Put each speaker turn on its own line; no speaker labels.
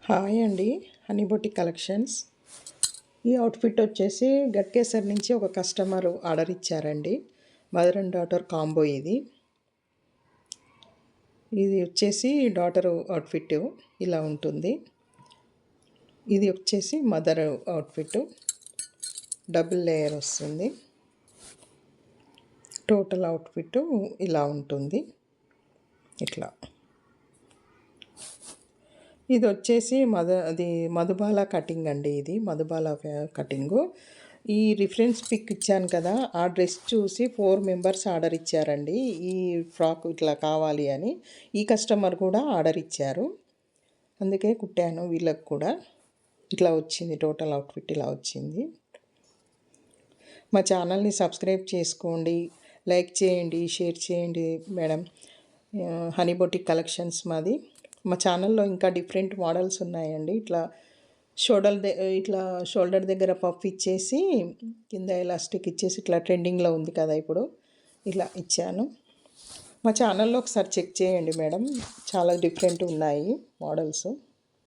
Hi అండి, honey boutique collections. ఈ outfit వచ్చేసి గట్కేసర్ నుంచి ఒక కస్టమర్ ఆర్డర్ ఇచ్చారండి. మదర్ అండ్ డాటర్ కాంబో ఇది. ఇది వచ్చేసి డాటర్ అవుట్ఫిట్ ఇలా ఉంటుంది. ఇది వచ్చేసి మదర్ అవుట్ఫిట్, డబుల్ లేయర్ వస్తుంది. టోటల్ అవుట్ఫిట్ ఇలా ఉంటుంది. ఇట్లా ఇది వచ్చేసి మధుబాల కటింగ్ అండి. ఇది మధుబాల కటింగు. ఈ రిఫరెన్స్ పిక్ ఇచ్చాను కదా, ఆ డ్రెస్ చూసి 4 మెంబర్స్ ఆర్డర్ ఇచ్చారండి. ఈ ఫ్రాక్ ఇట్లా కావాలి అని ఈ కస్టమర్ కూడా ఆర్డర్ ఇచ్చారు. అందుకే కుట్టాను వీళ్ళకి కూడా. ఇట్లా వచ్చింది, టోటల్ అవుట్ఫిట్ ఇలా వచ్చింది. మా ఛానల్ని సబ్స్క్రైబ్ చేసుకోండి, లైక్ చేయండి, షేర్ చేయండి మేడం. హనీ బొటిక్ కలెక్షన్స్ మాది. మా ఛానల్లో ఇంకా డిఫరెంట్ మోడల్స్ ఉన్నాయండి. ఇట్లా షోల్డర్ దగ్గర పఫ్ ఇచ్చేసి కింద ఎలాస్టిక్ ఇచ్చేసి ఇట్లా ట్రెండింగ్లో ఉంది కదా ఇప్పుడు, ఇలా ఇచ్చాను. మా ఛానల్లో ఒకసారి చెక్ చేయండి మేడం, చాలా డిఫరెంట్ ఉన్నాయి మోడల్స్.